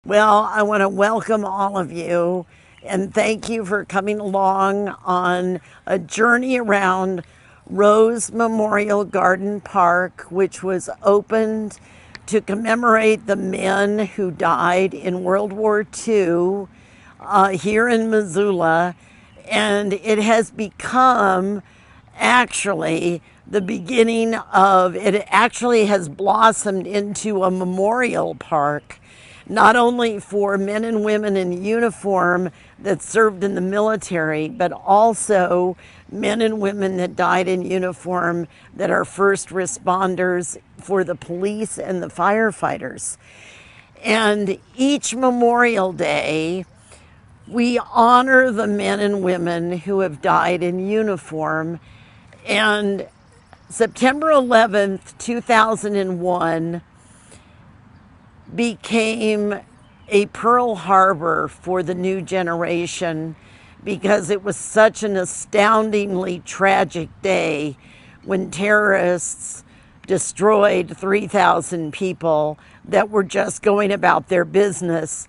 Well, I want to welcome all of you and thank you for coming along on a journey around Rose Memorial Garden Park, which was opened to commemorate the men who died in World War II here in Missoula. And it has become actually the beginning of, it actually has blossomed into a memorial park, not only for men and women in uniform that served in the military, but also men and women that died in uniform that are first responders for the police and the firefighters. And each Memorial Day, we honor the men and women who have died in uniform. And September 11th, 2001, became a Pearl Harbor for the new generation because it was such an astoundingly tragic day when terrorists destroyed 3,000 people that were just going about their business.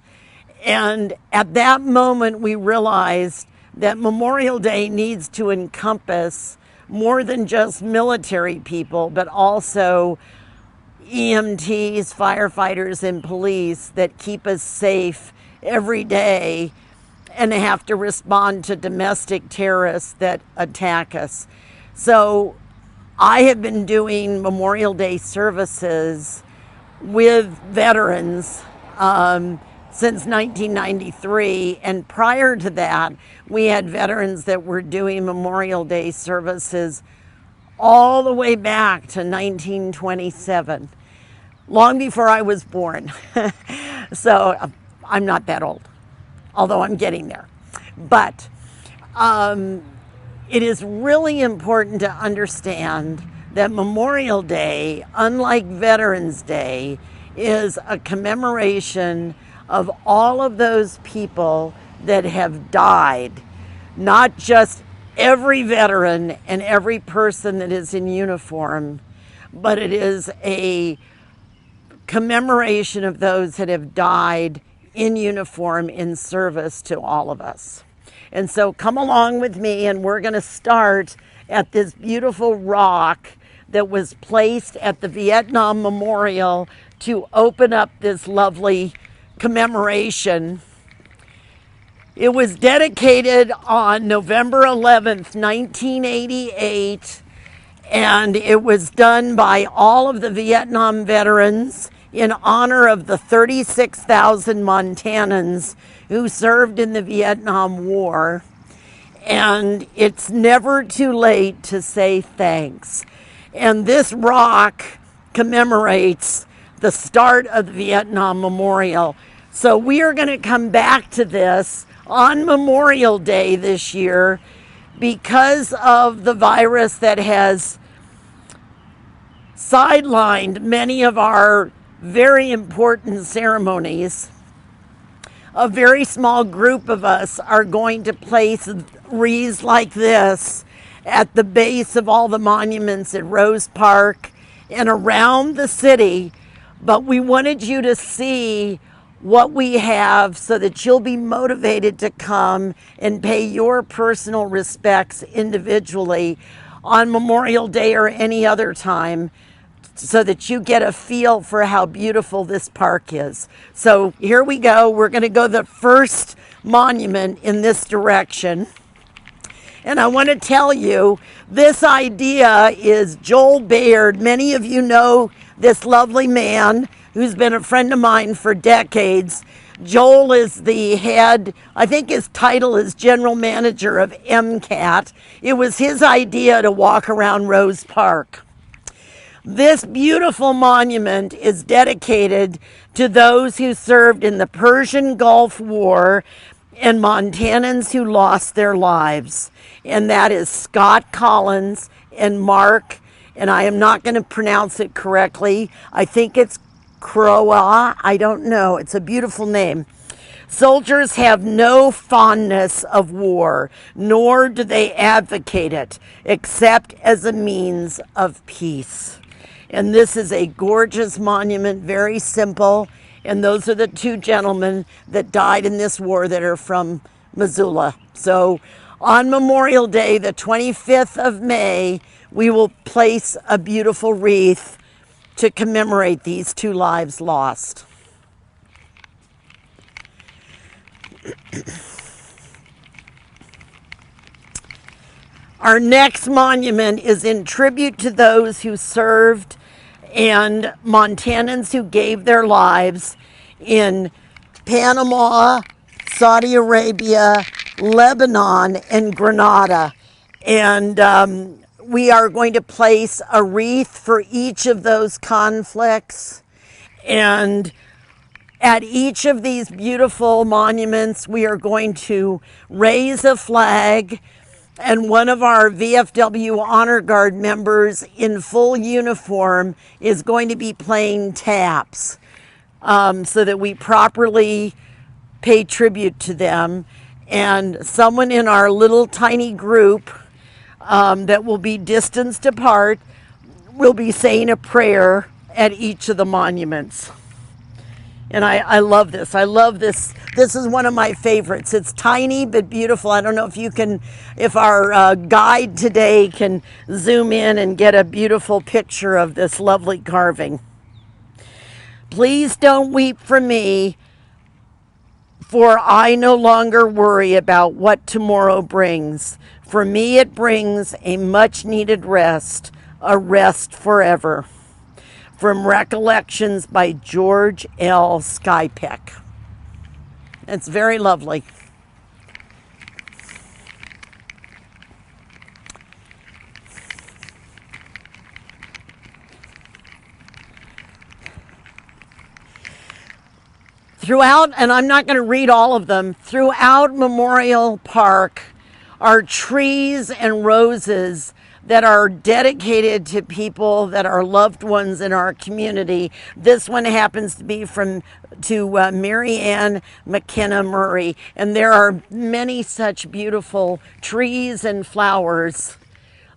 And at that moment, we realized that Memorial Day needs to encompass more than just military people, but also EMTs, firefighters, and police that keep us safe every day and have to respond to domestic terrorists that attack us. So I have been doing Memorial Day services with veterans since 1993. And prior to that, we had veterans that were doing Memorial Day services all the way back to 1927, long before I was born. So I'm not that old, although I'm getting there. But it is really important to understand that Memorial Day, unlike Veterans Day, is a commemoration of all of those people that have died, not just every veteran and every person that is in uniform, but it is a commemoration of those that have died in uniform in service to all of us. And so come along with me, and we're going to start at this beautiful rock that was placed at the Vietnam Memorial to open up this lovely commemoration. It was dedicated on November 11th, 1988, and it was done by all of the Vietnam veterans in honor of the 36,000 Montanans who served in the Vietnam War. And it's never too late to say thanks. And this rock commemorates the start of the Vietnam Memorial. So we are going to come back to this on Memorial Day this year because of the virus that has sidelined many of our very important ceremonies. A very small group of us are going to place wreaths like this at the base of all the monuments at Rose Park and around the city. But we wanted you to see what we have so that you'll be motivated to come and pay your personal respects individually on Memorial Day or any other time, so that you get a feel for how beautiful this park is. So here we go. We're going to go the first monument in this direction. And I want to tell you, this idea is Joel Baird. Many of you know this lovely man who's been a friend of mine for decades. Joel is the head, I think his title is general manager of MCAT. It was his idea to walk around Rose Park. This beautiful monument is dedicated to those who served in the Persian Gulf War and Montanans who lost their lives. And that is Scott Collins and Mark, and I am not going to pronounce it correctly. I think it's Croa. I don't know. It's a beautiful name. Soldiers have no fondness of war, nor do they advocate it, except as a means of peace. And this is a gorgeous monument, very simple, And those are the two gentlemen that died in this war that are from Missoula. So on Memorial Day, the 25th of May, we will place a beautiful wreath to commemorate these two lives lost. Our next monument is in tribute to those who served and Montanans who gave their lives in Panama, Saudi Arabia, Lebanon, and Grenada. And we are going to place a wreath for each of those conflicts. And at each of these beautiful monuments, we are going to raise a flag, and one of our VFW Honor Guard members in full uniform is going to be playing taps so that we properly pay tribute to them. And someone in our little tiny group that will be distanced apart will be saying a prayer at each of the monuments. And I love this. I love this. This is one of my favorites. It's tiny but beautiful. I don't know if our guide today can zoom in and get a beautiful picture of this lovely carving. Please don't weep for me, for I no longer worry about what tomorrow brings. For me it brings a much needed rest, a rest forever. From Recollections by George L. Skypeck. It's very lovely. Throughout, and I'm not going to read all of them, throughout Memorial Park are trees and roses that are dedicated to people that are loved ones in our community. This one happens to be to Mary Ann McKenna Murray, and there are many such beautiful trees and flowers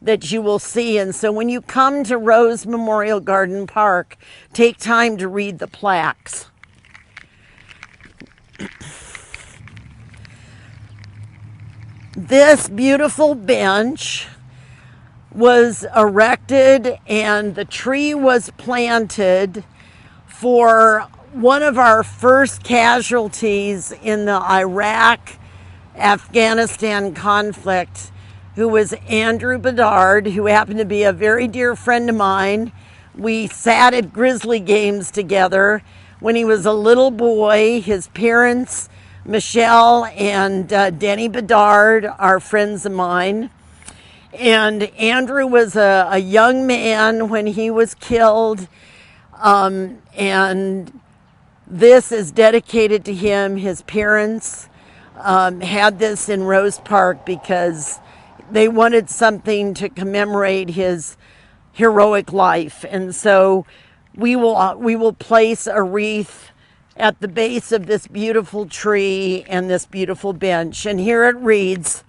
that you will see. And so when you come to Rose Memorial Garden Park, take time to read the plaques. This beautiful bench was erected and the tree was planted for one of our first casualties in the Iraq-Afghanistan conflict, who was Andrew Bedard, who happened to be a very dear friend of mine. We sat at Grizzly games together when he was a little boy. His parents, Michelle and Denny Bedard, are friends of mine. And Andrew was a young man when he was killed, and this is dedicated to him. His parents had this in Rose Park because they wanted something to commemorate his heroic life. And so we will place a wreath at the base of this beautiful tree and this beautiful bench. And here it reads,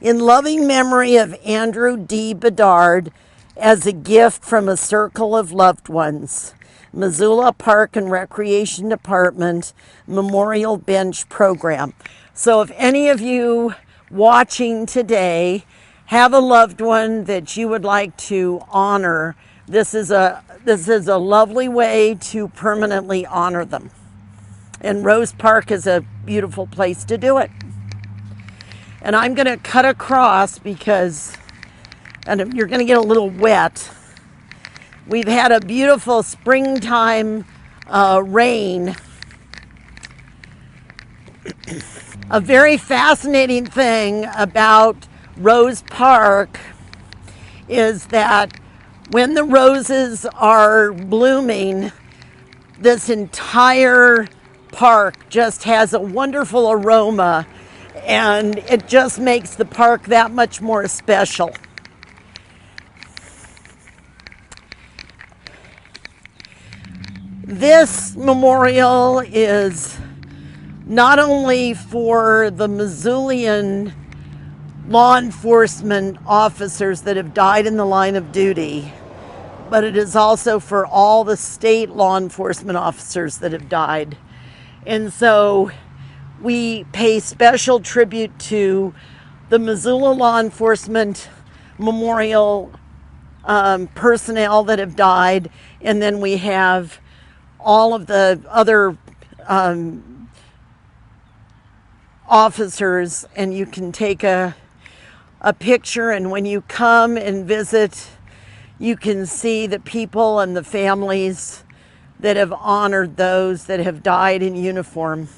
"In loving memory of Andrew D. Bedard, as a gift from a circle of loved ones, Missoula Park and Recreation Department Memorial Bench Program." So if any of you watching today have a loved one that you would like to honor, this is a lovely way to permanently honor them. And Rose Park is a beautiful place to do it. And I'm going to cut across because you're going to get a little wet. We've had a beautiful springtime rain. A very fascinating thing about Rose Park is that when the roses are blooming, this entire park just has a wonderful aroma, and it just makes the park that much more special. This memorial is not only for the Missoulian law enforcement officers that have died in the line of duty, but it is also for all the state law enforcement officers that have died. And so we pay special tribute to the Missoula law enforcement memorial personnel that have died, and then we have all of the other officers, and you can take a picture, and when you come and visit, you can see the people and the families that have honored those that have died in uniform.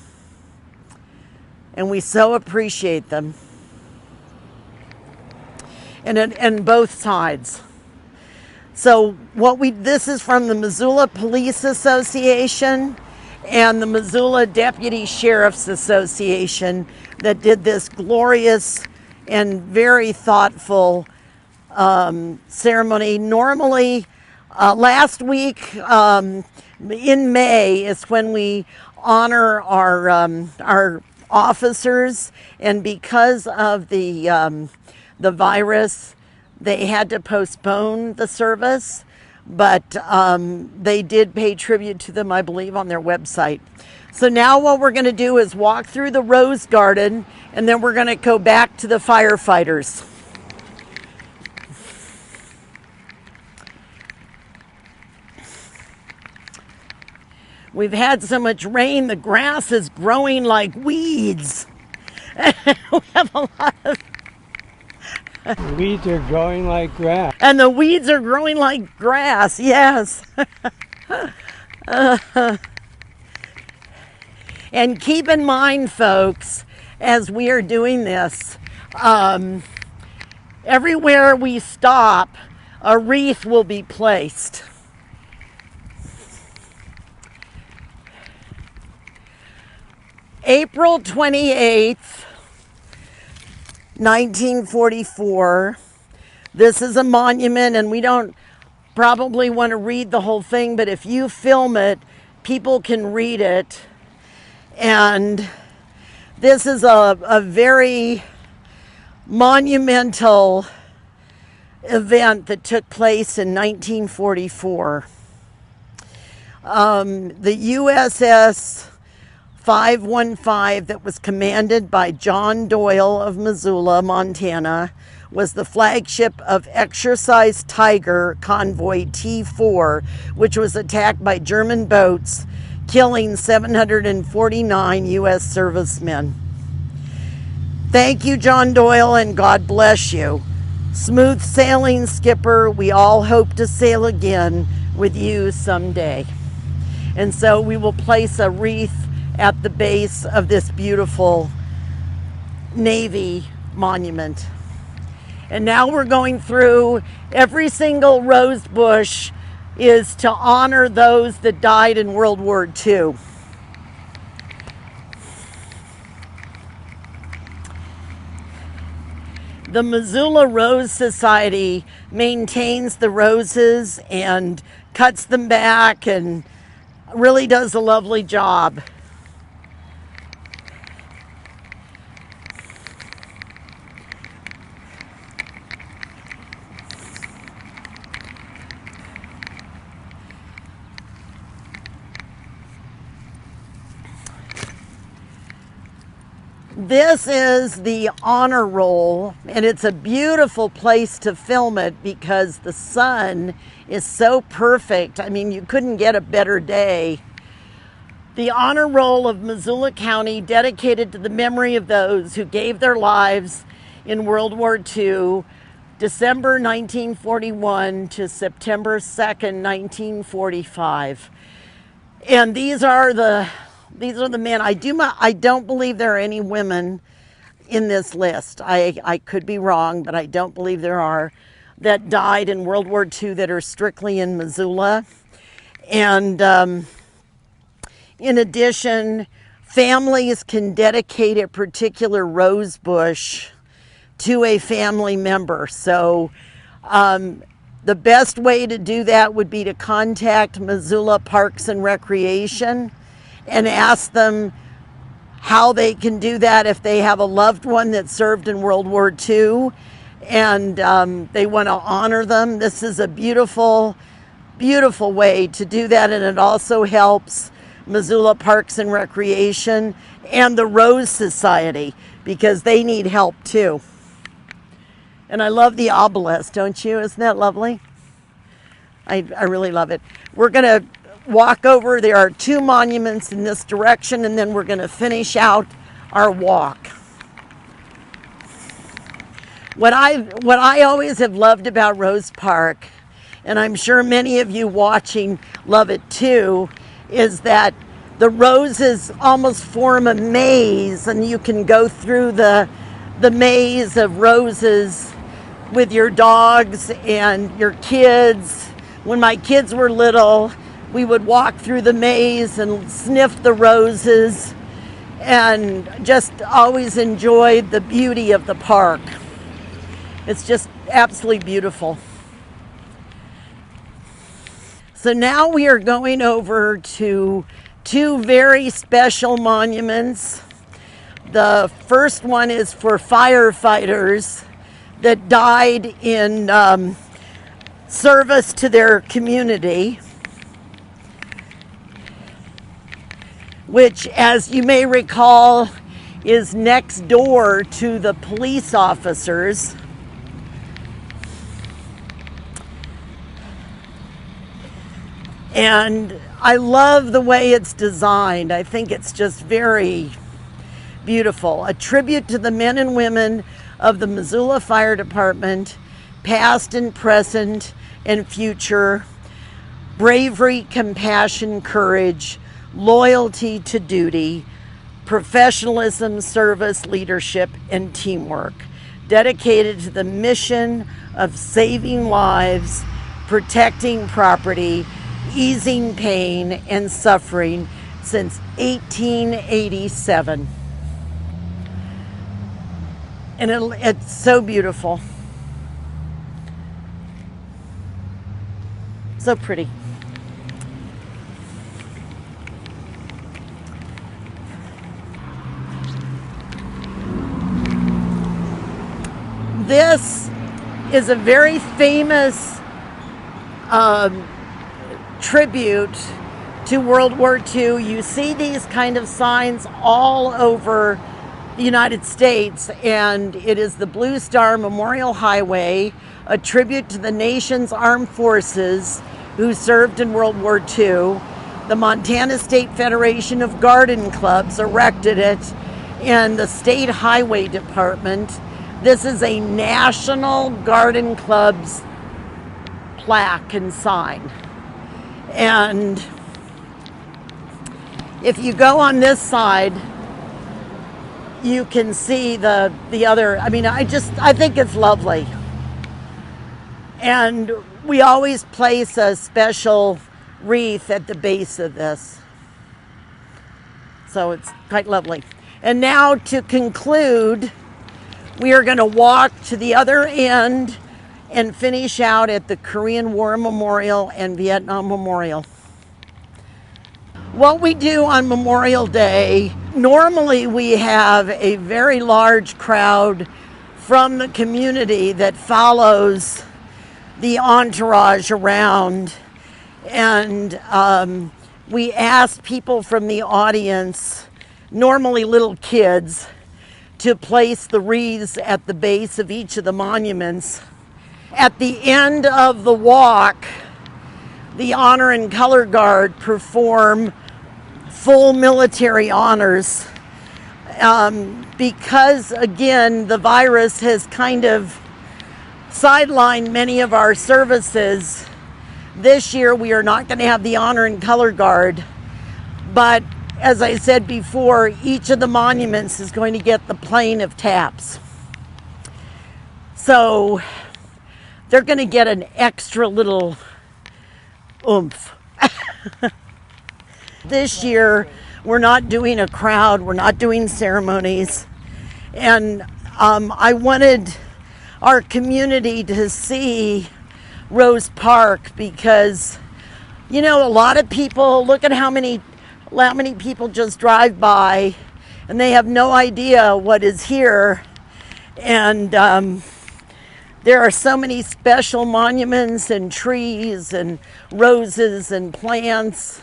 And we so appreciate them. And both sides. So this is from the Missoula Police Association and the Missoula Deputy Sheriff's Association that did this glorious and very thoughtful ceremony. Normally, last week in May is when we honor our officers, and because of the virus, they had to postpone the service, but they did pay tribute to them, I believe, on their website. So now what we're going to do is walk through the Rose Garden, and then we're going to go back to the firefighters. We've had so much rain, the grass is growing like weeds. We have a lot of... The weeds are growing like grass. And the weeds are growing like grass, yes. And keep in mind, folks, as we are doing this, everywhere we stop, a wreath will be placed. April 28th, 1944. This is a monument, and we don't probably want to read the whole thing, but if you film it, people can read it. And this is a very monumental event that took place in 1944. The USS 515 that was commanded by John Doyle of Missoula, Montana, was the flagship of Exercise Tiger Convoy T4, which was attacked by German boats, killing 749 U.S. servicemen. Thank you, John Doyle, and God bless you. Smooth sailing, Skipper. We all hope to sail again with you someday. And so we will place a wreath at the base of this beautiful Navy monument. And now we're going through every single rose bush is to honor those that died in World War II. The Missoula Rose Society maintains the roses and cuts them back and really does a lovely job. This is the honor roll, and it's a beautiful place to film it because the sun is so perfect. I mean, you couldn't get a better day. The honor roll of Missoula County, dedicated to the memory of those who gave their lives in World War II, December 1941 to September 2nd, 1945. And these are the men. I don't believe there are any women in this list. I could be wrong, but I don't believe there are, that died in World War II that are strictly in Missoula. And in addition, families can dedicate a particular rose bush to a family member. So the best way to do that would be to contact Missoula Parks and Recreation and ask them how they can do that if they have a loved one that served in World War II and they want to honor them. This is a beautiful beautiful way to do that, and it also helps Missoula Parks and Recreation and the Rose Society because they need help too. And I love the obelisk, don't you? Isn't that lovely? I really love it. We're going to walk over. There are 2 monuments in this direction, and then we're going to finish out our walk. What I always have loved about Rose Park, and I'm sure many of you watching love it too, is that the roses almost form a maze, and you can go through the maze of roses with your dogs and your kids. When my kids were little, we would walk through the maze and sniff the roses and just always enjoyed the beauty of the park. It's just absolutely beautiful. So now we are going over to 2 very special monuments. The first one is for firefighters that died in service to their community, which, as you may recall, is next door to the police officers. And I love the way it's designed. I think it's just very beautiful. A tribute to the men and women of the Missoula Fire Department, past and present and future. Bravery, compassion, courage, loyalty to duty, professionalism, service, leadership, and teamwork. Dedicated to the mission of saving lives, protecting property, easing pain and suffering since 1887. And it's so beautiful. So pretty. This is a very famous tribute to World War II. You see these kind of signs all over the United States, and it is the Blue Star Memorial Highway, a tribute to the nation's armed forces who served in World War II. The Montana State Federation of Garden Clubs erected it, and the State Highway Department. This is a National Garden Clubs plaque and sign. And if you go on this side, you can see the other. I mean, I think it's lovely. And we always place a special wreath at the base of this. So it's quite lovely. And now to conclude, we are going to walk to the other end and finish out at the Korean War Memorial and Vietnam Memorial. What we do on Memorial Day, normally we have a very large crowd from the community that follows the entourage around, and we ask people from the audience, normally little kids, to place the wreaths at the base of each of the monuments. At the end of the walk, the Honor and Color Guard perform full military honors because, again, the virus has kind of sidelined many of our services. This year we are not going to have the Honor and Color Guard, but as I said before, each of the monuments is going to get the plane of taps. So they're going to get an extra little oomph. This year, we're not doing a crowd, we're not doing ceremonies, and I wanted our community to see Rose Park because, you know, a lot of people, look at how many people just drive by and they have no idea what is here. And There are so many special monuments and trees and roses and plants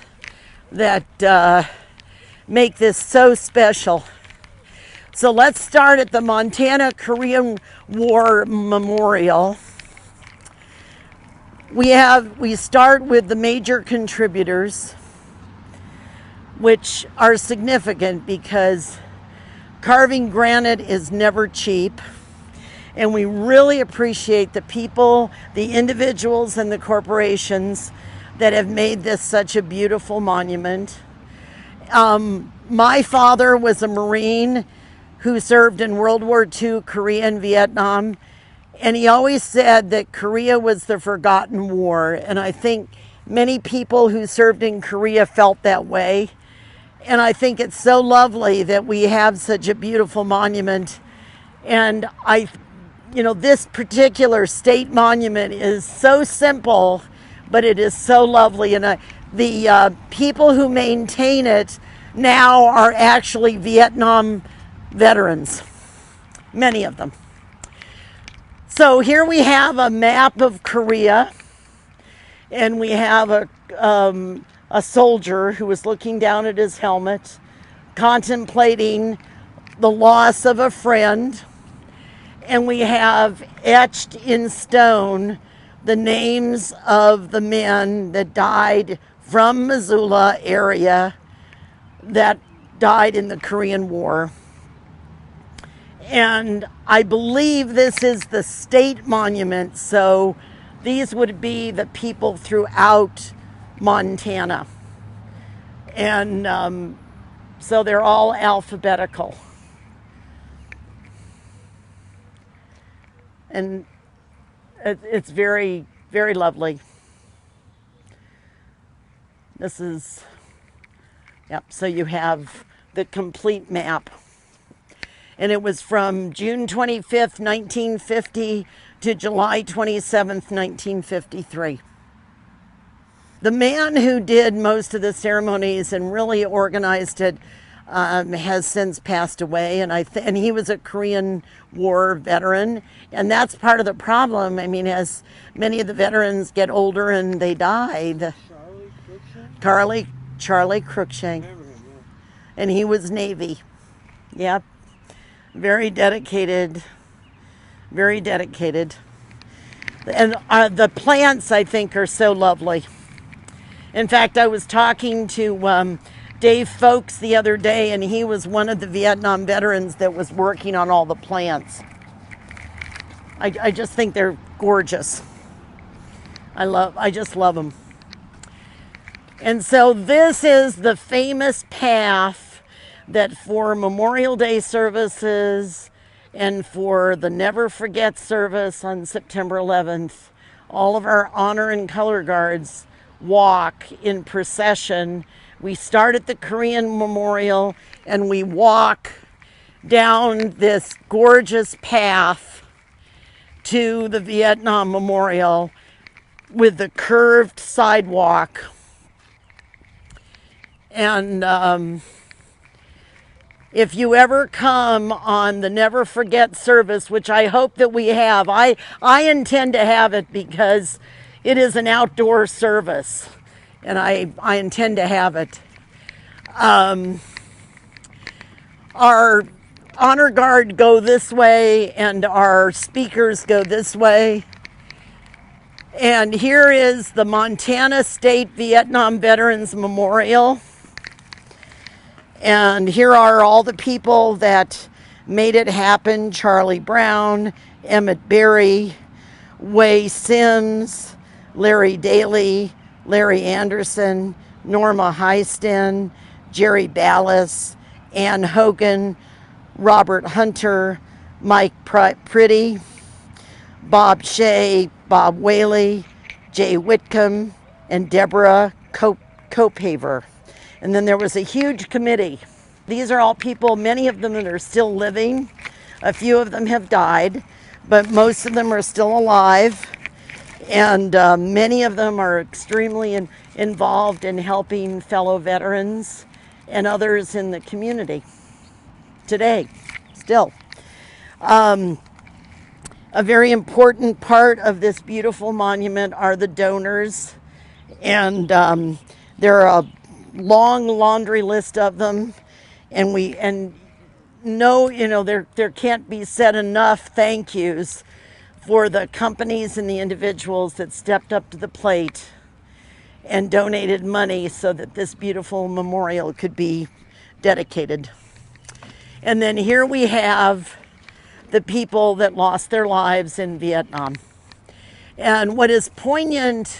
that make this so special. So let's start at the Montana Korean War Memorial. We start with the major contributors, which are significant because carving granite is never cheap. And we really appreciate the people, the individuals, and the corporations that have made this such a beautiful monument. My father was a Marine who served in World War II, Korea, and Vietnam. And he always said that Korea was the forgotten war. And I think many people who served in Korea felt that way. And I think it's so lovely that we have such a beautiful monument. And this particular state monument is so simple, but it is so lovely. And the people who maintain it now are actually Vietnam veterans, many of them. So here we have a map of Korea, and we have a soldier who was looking down at his helmet, contemplating the loss of a friend. And we have etched in stone the names of the men that died from Missoula area that died in the Korean War. And I believe this is the state monument, so these would be the people throughout Montana. And so they're all alphabetical. And it's very, very lovely. This is, so you have the complete map. And it was from June 25th, 1950 to July 27th, 1953. The man who did most of the ceremonies and really organized it has since passed away, and he was a Korean War veteran, and that's part of the problem. I mean, as many of the veterans get older and they die. Charlie Cruikshank, and he was Navy. Yep, very dedicated, very dedicated. And the plants, I think, are so lovely. In fact, I was talking to Dave Folks the other day, and he was one of the Vietnam veterans that was working on all the plants. I just think they're gorgeous. I just love them. And so this is the famous path that for Memorial Day services and for the Never Forget service on September 11th, all of our honor and color guards walk in procession. We start at the Korean Memorial and we walk down this gorgeous path to the Vietnam Memorial with the curved sidewalk. And if you ever come on the Never Forget service, which I hope that we have, I intend to have it because it is an outdoor service, and I intend to have it. Our honor guard go this way, and our speakers go this way. And here is the Montana State Vietnam Veterans Memorial. And here are all the people that made it happen: Charlie Brown, Emmett Berry, Way Sims, Larry Daly, Larry Anderson, Norma Heisten, Jerry Ballas, Ann Hogan, Robert Hunter, Mike Pretty, Bob Shea, Bob Whaley, Jay Whitcomb, and Deborah Copaver. And then there was a huge committee. These are all people, many of them that are still living. A few of them have died, but most of them are still alive. And many of them are extremely involved in helping fellow veterans and others in the community today, still. A very important part of this beautiful monument are the donors, and there are a long laundry list of them, and no, there can't be said enough thank yous for the companies and the individuals that stepped up to the plate and donated money so that this beautiful memorial could be dedicated. And then here we have the people that lost their lives in Vietnam. And what is poignant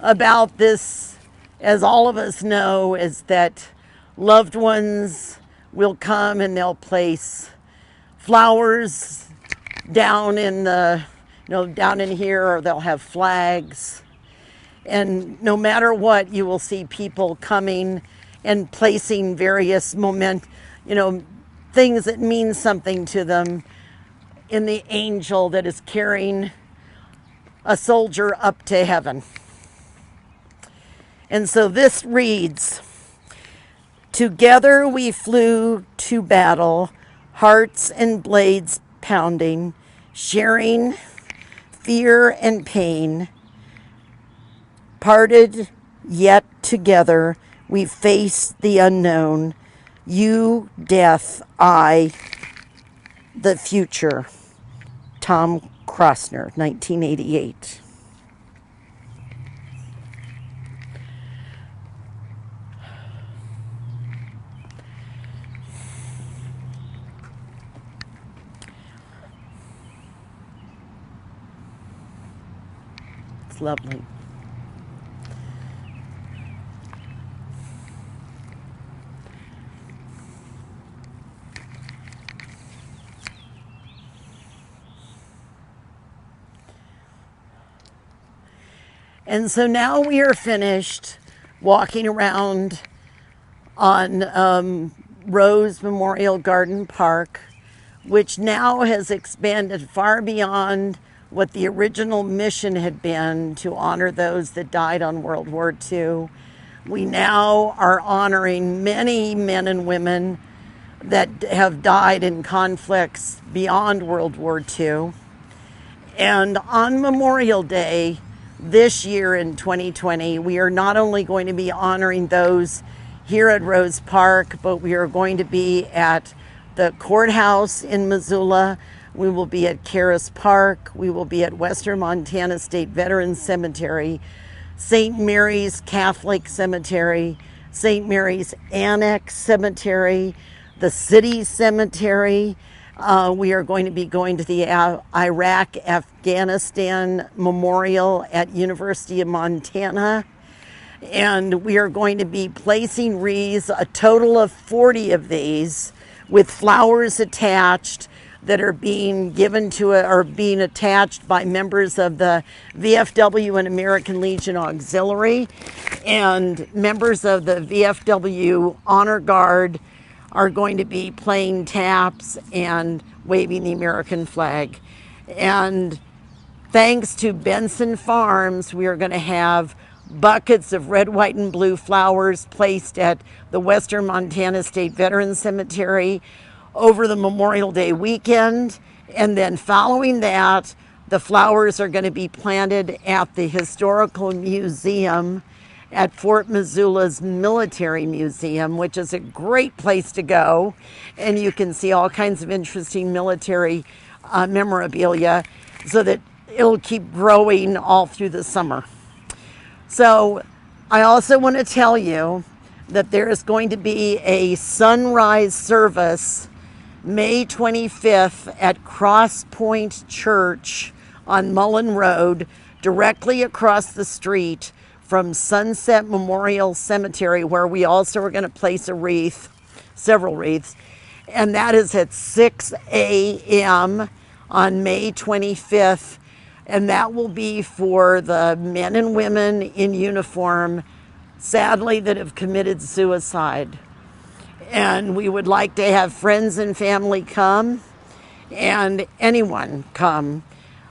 about this, as all of us know, is that loved ones will come and they'll place flowers down in down in here, or they'll have flags. And no matter what, you will see people coming and placing various things that mean something to them in the angel that is carrying a soldier up to heaven. And so this reads, "Together we flew to battle, hearts and blades pounding, sharing fear and pain. Parted yet together, we faced the unknown. You, death, I, the future." Tom Krosner, 1988. It's lovely. And so now we are finished walking around on Rose Memorial Garden Park, which now has expanded far beyond what the original mission had been, to honor those that died on World War II. We now are honoring many men and women that have died in conflicts beyond World War II. And on Memorial Day this year in 2020, we are not only going to be honoring those here at Rose Park, but we are going to be at the courthouse in Missoula. We will be at Caras Park. We will be at Western Montana State Veterans Cemetery, St. Mary's Catholic Cemetery, St. Mary's Annex Cemetery, the City Cemetery. We are going to be going to the Iraq-Afghanistan Memorial at University of Montana. And we are going to be placing wreaths, a total of 40 of these, with flowers attached, that are being given to or being attached by members of the VFW and American Legion Auxiliary, and members of the VFW Honor Guard are going to be playing taps and waving the American flag. And thanks to Benson Farms, we are going to have buckets of red, white, and blue flowers placed at the Western Montana State Veterans Cemetery over the Memorial Day weekend. And then following that, the flowers are going to be planted at the Historical Museum at Fort Missoula's Military Museum, which is a great place to go. And you can see all kinds of interesting military memorabilia, so that it'll keep growing all through the summer. So I also want to tell you that there is going to be a sunrise service May 25th at Cross Point Church on Mullen Road, directly across the street from Sunset Memorial Cemetery, where we also are going to place a wreath, several wreaths, and that is at 6 a.m. on May 25th, and that will be for the men and women in uniform, sadly, that have committed suicide. And we would like to have friends and family come, and anyone come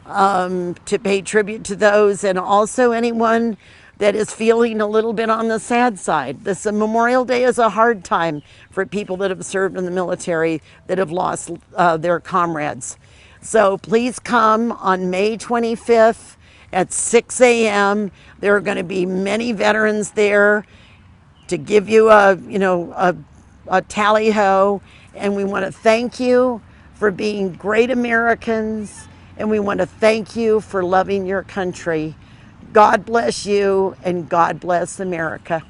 to pay tribute to those, and also anyone that is feeling a little bit on the sad side. This Memorial Day is a hard time for people that have served in the military, that have lost their comrades. So please come on May 25th at 6 a.m. There are going to be many veterans there to give you a tally ho, and we want to thank you for being great Americans, and we want to thank you for loving your country. God bless you, and God bless America.